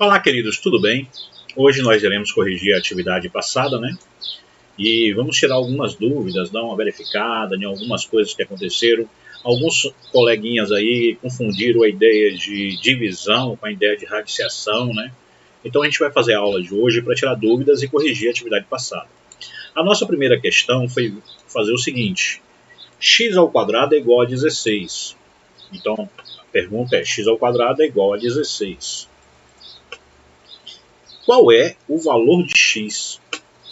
Olá, queridos, tudo bem? Hoje nós iremos corrigir a atividade passada, né? E vamos tirar algumas dúvidas, dar uma verificada em algumas coisas que aconteceram. Alguns coleguinhas aí confundiram a ideia de divisão com a ideia de radiciação, né? Então a gente vai fazer a aula de hoje para tirar dúvidas e corrigir a atividade passada. A nossa primeira questão foi fazer o seguinte: x ao quadrado é igual a 16. Então a pergunta é: x ao quadrado é igual a 16. Qual é o valor de x?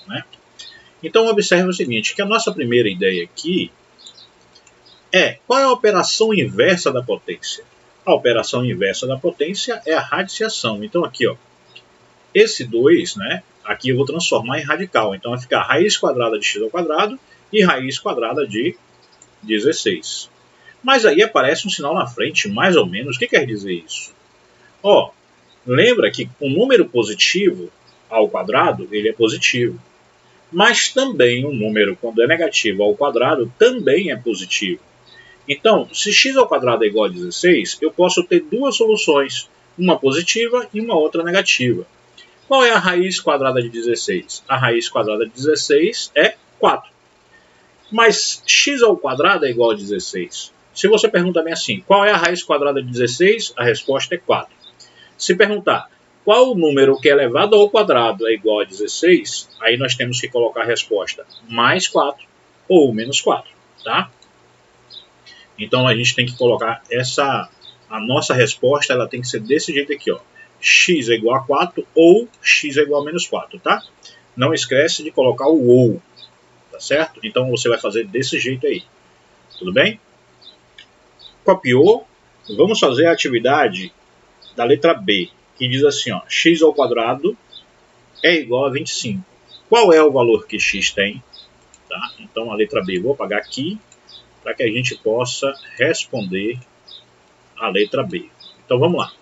Né? Então observe o seguinte, que a nossa primeira ideia aqui é: qual é a operação inversa da potência? A operação inversa da potência é a radiciação. Então aqui, ó, esse 2, né, aqui eu vou transformar em radical. Então vai ficar raiz quadrada de x ao quadrado e raiz quadrada de 16. Mas aí aparece um sinal na frente, mais ou menos. O que quer dizer isso? Ó, lembra que um número positivo ao quadrado, ele é positivo. Mas também um número, quando é negativo ao quadrado, também é positivo. Então, se x ao quadrado é igual a 16, eu posso ter duas soluções, uma positiva e uma outra negativa. Qual é a raiz quadrada de 16? A raiz quadrada de 16 é 4. Mas x ao quadrado é igual a 16. Se você pergunta bem assim, qual é a raiz quadrada de 16? A resposta é 4. Se perguntar qual o número que é elevado ao quadrado é igual a 16, aí nós temos que colocar a resposta mais 4 ou menos 4. Tá? Então a gente tem que colocar a nossa resposta, ela tem que ser desse jeito aqui, ó. X é igual a 4 ou x é igual a menos 4, tá? Não esquece de colocar o ou, tá certo? Então você vai fazer desse jeito aí, tudo bem? Copiou? Vamos fazer a atividade da letra B, que diz assim, ó, x ao quadrado é igual a 25. Qual é o valor que x tem? Tá? Então a letra B vou apagar aqui, para que a gente possa responder a letra B. Então vamos lá.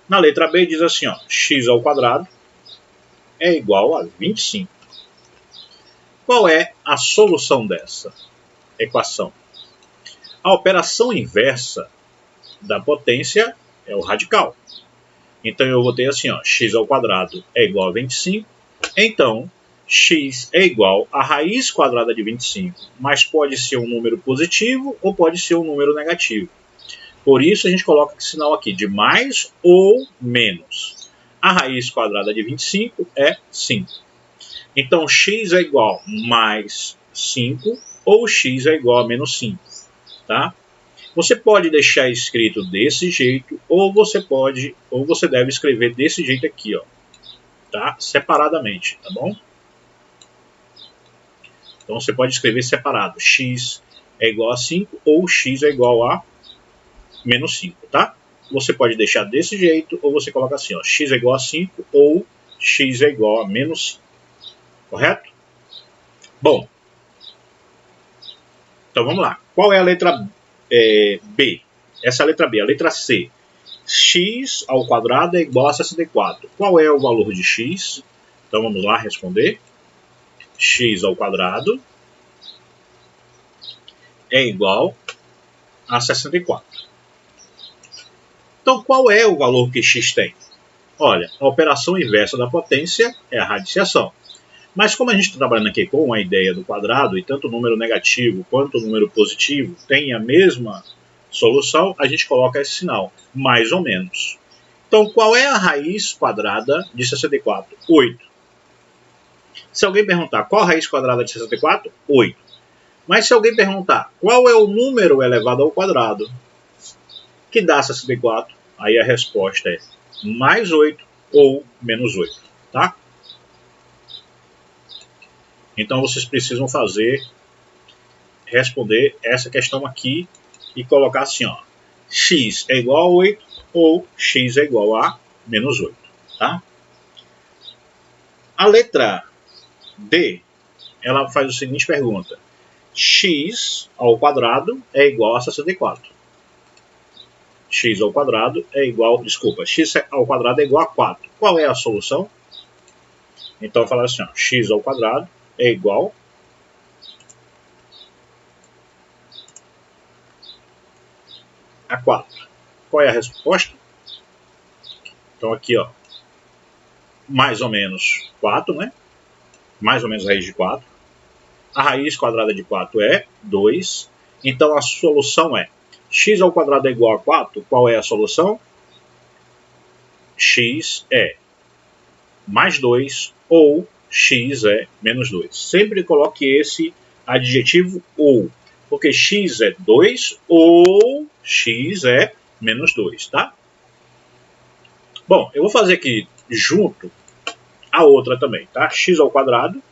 Na letra B diz assim, ó, x ao quadrado é igual a 25. Qual é a solução dessa equação? A operação inversa da potência é o radical. Então eu vou ter assim, ó, x ao quadrado é igual a 25. Então, x é igual a raiz quadrada de 25, mas pode ser um número positivo ou pode ser um número negativo. Por isso a gente coloca esse sinal aqui de mais ou menos. A raiz quadrada de 25 é 5. Então x é igual a mais 5 ou x é igual a menos 5. Tá? Você pode deixar escrito desse jeito, ou você deve escrever desse jeito aqui, ó, tá? Separadamente, tá bom? Então você pode escrever separado, x é igual a 5 ou x é igual a menos 5, tá? Você pode deixar desse jeito, ou você coloca assim, ó, x é igual a 5 ou x é igual a menos 5, correto? Bom, então vamos lá. Qual é a letra B? Essa é a letra B. A letra C. X ao quadrado é igual a 64. Qual é o valor de x? Então vamos lá responder. X ao quadrado é igual a 64. Então qual é o valor que x tem? Olha, a operação inversa da potência é a radiciação. Mas como a gente está trabalhando aqui com a ideia do quadrado, e tanto o número negativo quanto o número positivo têm a mesma solução, a gente coloca esse sinal, mais ou menos. Então, qual é a raiz quadrada de 64? 8. Se alguém perguntar qual a raiz quadrada de 64? 8. Mas se alguém perguntar qual é o número elevado ao quadrado que dá 64, aí a resposta é mais 8 ou menos 8. Tá? Então vocês precisam responder essa questão aqui e colocar assim, ó, x é igual a 8 ou x é igual a menos 8. Tá? A letra D, ela faz a seguinte pergunta: x ao quadrado é igual a 64. X ao quadrado é igual, desculpa, x ao quadrado é igual a 4. Qual é a solução? Então eu falo assim, ó, x ao quadrado é igual a 4. Qual é a resposta? Então aqui, ó, mais ou menos 4, né? Mais ou menos raiz de 4. A raiz quadrada de 4 é 2. Então a solução é x ao quadrado é igual a 4. Qual é a solução? X é mais 2 ou x é menos 2. Sempre coloque esse adjetivo ou, porque x é 2 ou x é menos 2, tá? Bom, eu vou fazer aqui junto a outra também, tá? X ao quadrado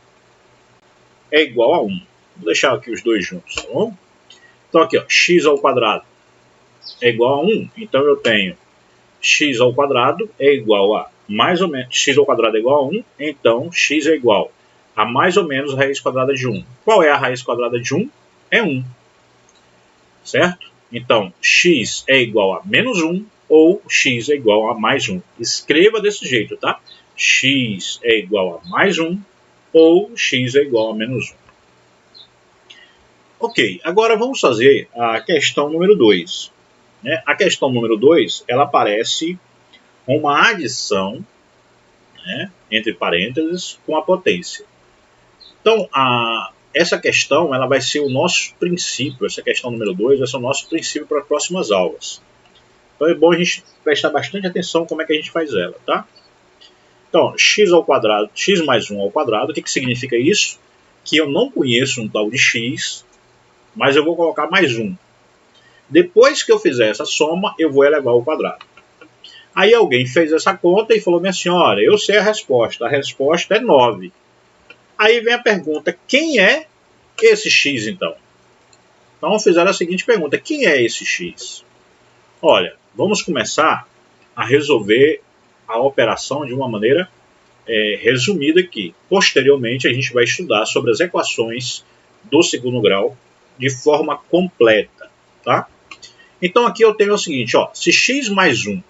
é igual a 1. Vou deixar aqui os dois juntos, tá bom? Então aqui, ó, x ao quadrado é igual a 1. Então eu tenho x ao quadrado é igual a mais ou menos, x ao quadrado é igual a 1, então x é igual a mais ou menos raiz quadrada de 1. Qual é a raiz quadrada de 1? É 1. Certo? Então, x é igual a menos 1 ou x é igual a mais 1. Escreva desse jeito, tá? X é igual a mais 1 ou x é igual a menos 1. Ok, agora vamos fazer a questão número 2. Né? A questão número 2, ela parece uma adição, né, entre parênteses, com a potência. Então, essa questão ela vai ser o nosso princípio, essa questão número 2 vai ser o nosso princípio para as próximas aulas. Então é bom a gente prestar bastante atenção como é que a gente faz ela, tá? Então, x ao quadrado, x mais 1 ao quadrado, o que significa isso? Que eu não conheço um tal de x, mas eu vou colocar mais 1. Depois que eu fizer essa soma, eu vou elevar ao quadrado. Aí alguém fez essa conta e falou, minha senhora, eu sei a resposta é 9. Aí vem a pergunta, quem é esse x então? Então fizeram a seguinte pergunta, quem é esse x? Olha, vamos começar a resolver a operação de uma maneira resumida aqui. Posteriormente a gente vai estudar sobre as equações do segundo grau de forma completa, tá? Então aqui eu tenho o seguinte, ó, se x mais 1,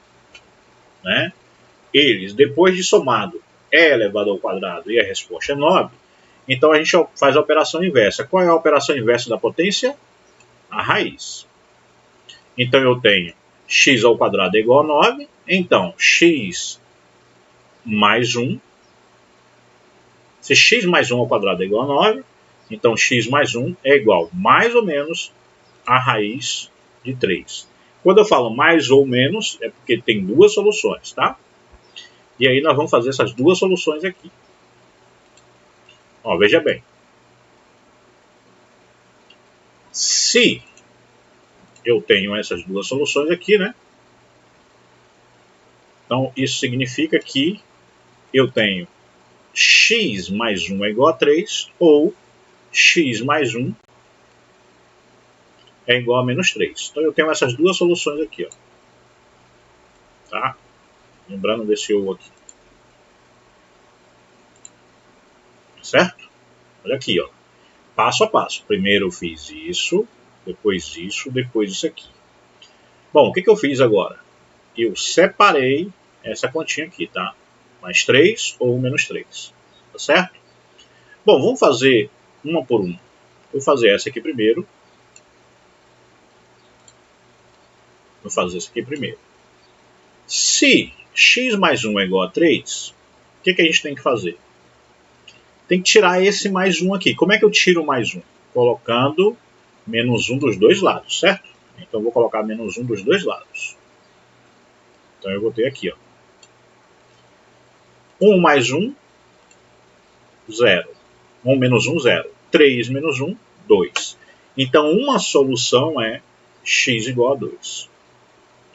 né, eles, depois de somado, é elevado ao quadrado e a resposta é 9, então a gente faz a operação inversa. Qual é a operação inversa da potência? A raiz. Então eu tenho x ao quadrado é igual a 9, então x mais 1, se x mais 1 ao quadrado é igual a 9, então x mais 1 é igual mais ou menos a raiz de 3. Quando eu falo mais ou menos, é porque tem duas soluções, tá? E aí nós vamos fazer essas duas soluções aqui. Ó, veja bem. Se eu tenho essas duas soluções aqui, né? Então, isso significa que eu tenho x mais 1 é igual a 3, ou x mais 1 é igual a menos 3. Então, eu tenho essas duas soluções aqui, ó. Tá? Lembrando desse ou aqui. Certo? Olha aqui, ó. Passo a passo. Primeiro eu fiz isso, depois isso aqui. Bom, o que eu fiz agora? Eu separei essa continha aqui, tá? Mais 3 ou menos 3. Tá certo? Bom, vamos fazer uma por uma. Vou fazer essa aqui primeiro. Vou fazer essa aqui primeiro. Se x mais 1 é igual a 3, o que a gente tem que fazer? Tem que tirar esse mais 1 aqui. Como é que eu tiro o mais 1? Colocando menos 1 dos dois lados, certo? Então eu vou colocar menos 1 dos dois lados. Então eu botei aqui, ó. 1 mais 1, 0. 1 menos 1, 0. 3 menos 1, 2. Então uma solução é x igual a 2.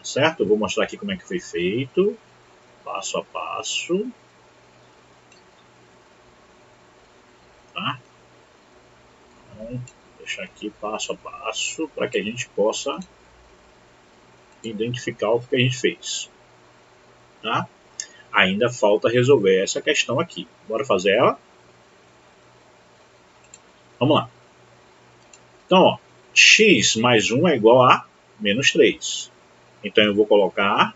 Certo? Eu vou mostrar aqui como é que foi feito. Passo a passo. Tá? Então, vou deixar aqui passo a passo para que a gente possa identificar o que a gente fez. Tá? Ainda falta resolver essa questão aqui. Bora fazer ela? Vamos lá. Então, ó, x mais 1 é igual a menos 3. Então eu vou colocar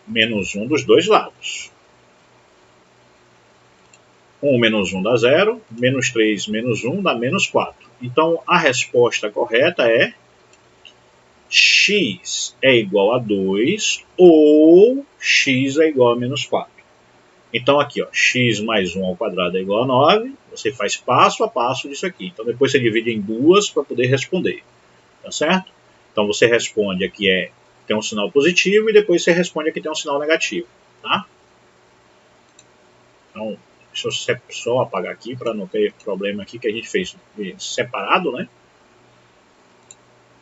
menos 1 dos dois lados. 1 menos 1 dá 0, menos 3 menos 1 dá menos 4. Então a resposta correta é x é igual a 2 ou x é igual a menos 4. Então aqui, ó, x mais 1 ao quadrado é igual a 9. Você faz passo a passo disso aqui. Então depois você divide em duas para poder responder. Tá certo? Então você responde aqui tem um sinal positivo e depois você responde aqui tem um sinal negativo. Tá? Então, deixa eu só apagar aqui para não ter problema aqui que a gente fez separado, né?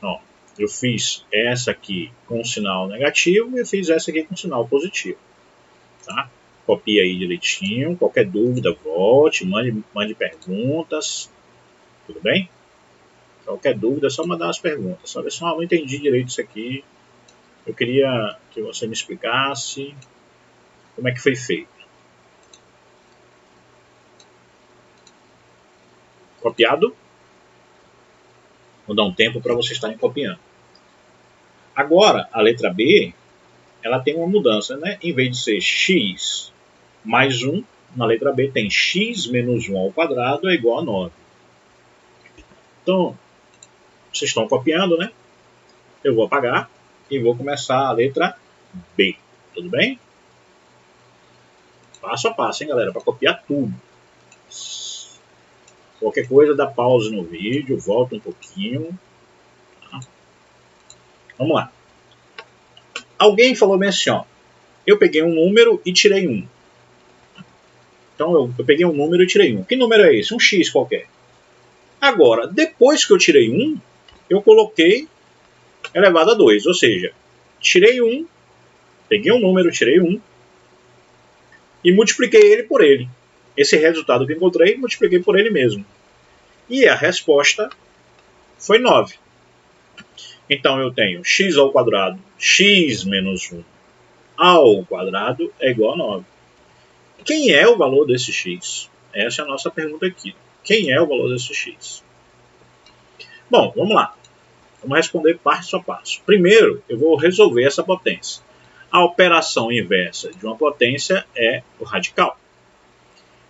Ó, eu fiz essa aqui com sinal negativo e eu fiz essa aqui com sinal positivo. Tá? Copia aí direitinho. Qualquer dúvida, volte, mande perguntas. Tudo bem? Qualquer dúvida, é só mandar as perguntas. Só pessoal, não entendi direito isso aqui. Eu queria que você me explicasse como é que foi feito. Copiado? Vou dar um tempo para vocês estarem copiando. Agora, a letra B, ela tem uma mudança, né? Em vez de ser x mais 1, na letra B tem x menos 1 ao quadrado é igual a 9. Então, vocês estão copiando, né? Eu vou apagar e vou começar a letra B. Tudo bem? Passo a passo, hein, galera? Para copiar tudo. Qualquer coisa, dá pausa no vídeo, volta um pouquinho. Tá? Vamos lá. Alguém falou bem assim, ó. Eu peguei um número e tirei 1. Então eu peguei um número e tirei 1. Que número é esse? Um x qualquer. Agora, depois que eu tirei 1, eu coloquei elevado a 2. Ou seja, tirei 1, peguei um número, tirei 1 e multipliquei ele por ele. Esse resultado que eu encontrei, multipliquei por ele mesmo. E a resposta foi 9. Então eu tenho x ao quadrado, x menos 1 ao quadrado é igual a 9. Quem é o valor desse x? Essa é a nossa pergunta aqui. Quem é o valor desse x? Bom, vamos lá. Vamos responder passo a passo. Primeiro, eu vou resolver essa potência. A operação inversa de uma potência é o radical.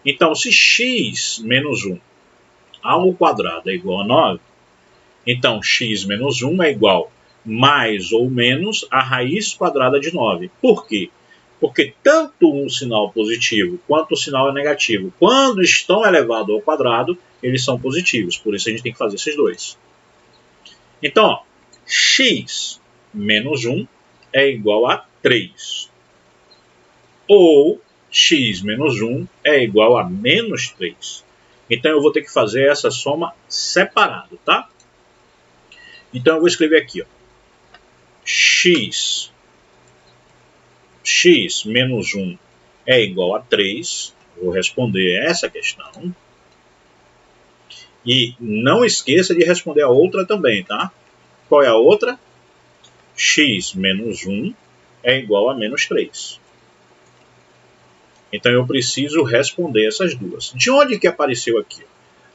Então, se x menos 1 ao quadrado é igual a 9, então x menos 1 é igual mais ou menos a raiz quadrada de 9. Por quê? Porque tanto um sinal positivo quanto o sinal negativo, quando estão elevados ao quadrado, eles são positivos. Por isso a gente tem que fazer esses dois. Então, ó, x menos 1 é igual a 3. Ou x menos 1 é igual a menos 3. Então eu vou ter que fazer essa soma separado, tá? Então eu vou escrever aqui, ó, x menos 1 é igual a 3. Vou responder essa questão. E não esqueça de responder a outra também, tá? Qual é a outra? X menos 1 é igual a menos 3. Então eu preciso responder essas duas. De onde que apareceu aqui?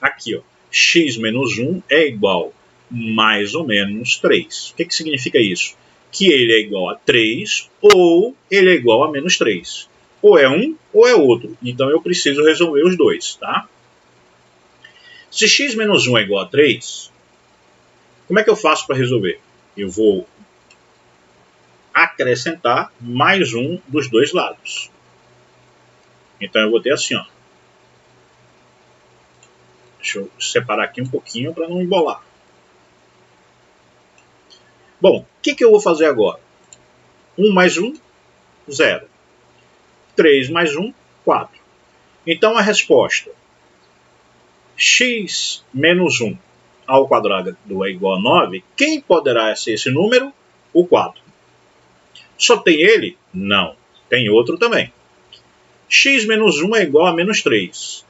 Aqui, ó, x menos 1 é igual mais ou menos 3. O que significa isso? Que ele é igual a 3 ou ele é igual a menos 3. Ou é um ou é outro. Então eu preciso resolver os dois, tá? Se x menos 1 é igual a 3, como é que eu faço para resolver? Eu vou acrescentar mais um dos dois lados. Então eu vou ter assim, ó. Deixa eu separar aqui um pouquinho para não embolar. Bom, o que eu vou fazer agora? 1 mais 1, 0. 3 mais 1, 4. Então a resposta, x menos 1 ao quadrado é igual a 9. Quem poderá ser esse número? O 4. Só tem ele? Não. Tem outro também. X menos 1 é igual a menos 3.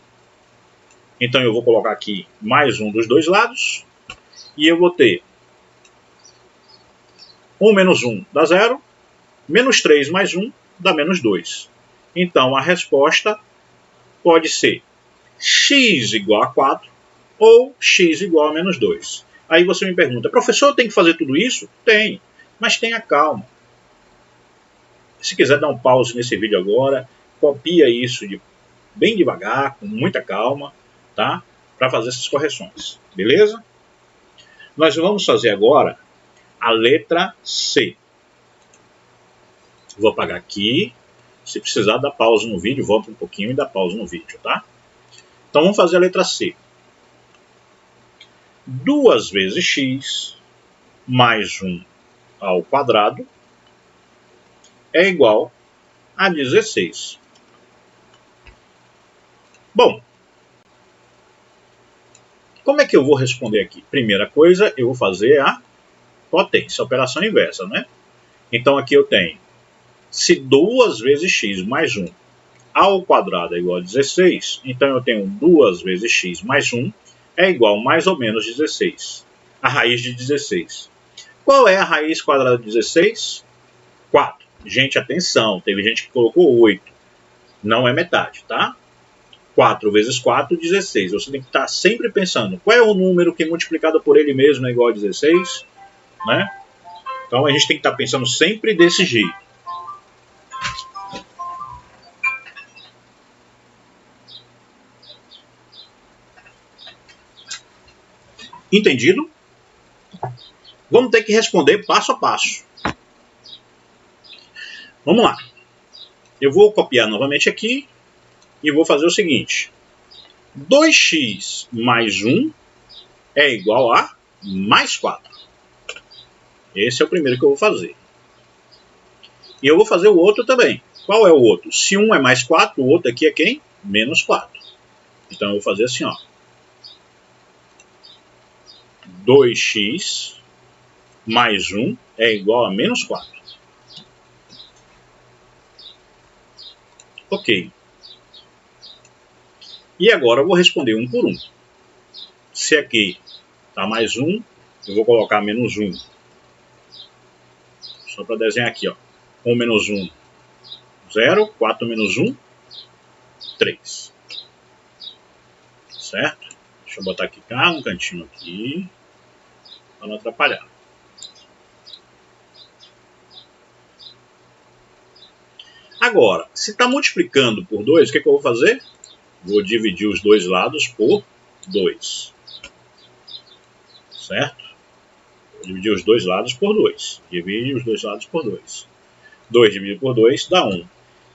Então eu vou colocar aqui mais um dos dois lados. E eu vou ter 1 menos 1 dá 0. Menos 3 mais 1 dá menos 2. Então a resposta pode ser x igual a 4 ou x igual a menos 2. Aí você me pergunta, professor, tem que fazer tudo isso? Tem, mas tenha calma. Se quiser dar um pause nesse vídeo agora, copia isso bem devagar, com muita calma, tá? Para fazer essas correções, beleza? Nós vamos fazer agora a letra C. Vou apagar aqui, Se precisar, dá pausa no vídeo, volta um pouquinho e dá pausa no vídeo, tá? Então vamos fazer a letra C. 2 vezes x mais 1 ao quadrado é igual a 16. Bom, como é que eu vou responder aqui? Primeira coisa, eu vou fazer a potência, a operação inversa, né? Então aqui eu tenho, se 2 vezes x mais 1 ao quadrado é igual a 16, então eu tenho 2 vezes x mais 1 é igual a mais ou menos 16. A raiz de 16. Qual é a raiz quadrada de 16? 4. Gente, atenção, teve gente que colocou 8. Não é metade, tá? 4 vezes 4, 16. Você tem que estar sempre pensando, qual é o número que multiplicado por ele mesmo é igual a 16? Né? Então a gente tem que estar pensando sempre desse jeito. Entendido? Vamos ter que responder passo a passo. Vamos lá. Eu vou copiar novamente aqui e vou fazer o seguinte. 2x mais 1 é igual a mais 4. Esse é o primeiro que eu vou fazer. E eu vou fazer o outro também. Qual é o outro? Se 1 é mais 4, o outro aqui é quem? Menos 4. Então eu vou fazer assim, ó. 2x mais 1 é igual a menos 4. Ok. E agora eu vou responder um por um. Se aqui está mais 1, eu vou colocar menos 1. Só para desenhar aqui, ó. 1 menos 1, 0. 4 menos 1, 3. Certo? Deixa eu botar aqui cá, um cantinho aqui, para não atrapalhar. Agora, se está multiplicando por 2, o que eu vou fazer? Vou dividir os dois lados por 2. Certo? Vou dividir os dois lados por 2. Divide os dois lados por 2. 2 dividido por 2 dá 1.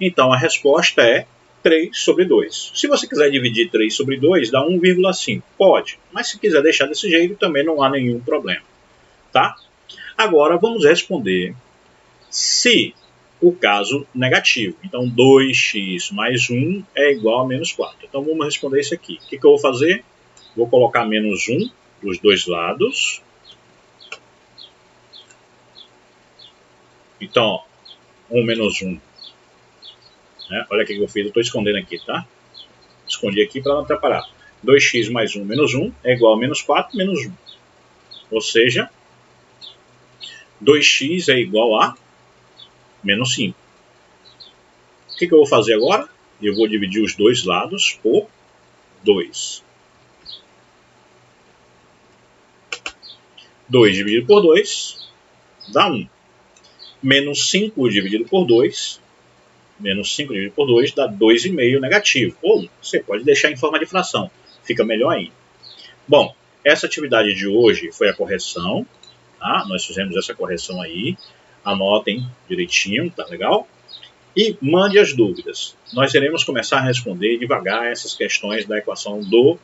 Então a resposta é 3 sobre 2. Se você quiser dividir 3 sobre 2, dá 1,5. Pode, mas se quiser deixar desse jeito, também não há nenhum problema. Tá? Agora vamos responder se o caso negativo. Então 2x mais 1 é igual a menos 4. Então vamos responder isso aqui. O que eu vou fazer? Vou colocar menos 1 dos dois lados. Então, ó, 1 menos 1. Né? Olha o que eu fiz, eu estou escondendo aqui, tá? Escondi aqui para não atrapalhar. 2x mais 1 menos 1 é igual a menos 4 menos 1. Ou seja, 2x é igual a menos 5. O que eu vou fazer agora? Eu vou dividir os dois lados por 2. 2 dividido por 2 dá 1. Menos 5 dividido por 2, menos 5 dividido por 2 dá 2,5 negativo. Ou você pode deixar em forma de fração, fica melhor ainda. Bom, essa atividade de hoje foi a correção. Tá? Nós fizemos essa correção aí. Anotem direitinho, tá legal? E mande as dúvidas. Nós iremos começar a responder devagar essas questões da equação do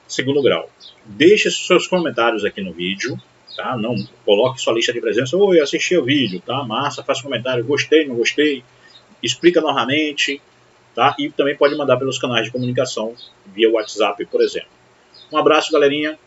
segundo grau. Deixe seus comentários aqui no vídeo. Tá? Não coloque sua lista de presença. Oi, assisti o vídeo, tá? Massa, faça um comentário, gostei, não gostei. Explica novamente, tá? E também pode mandar pelos canais de comunicação via WhatsApp, por exemplo. Um abraço, galerinha.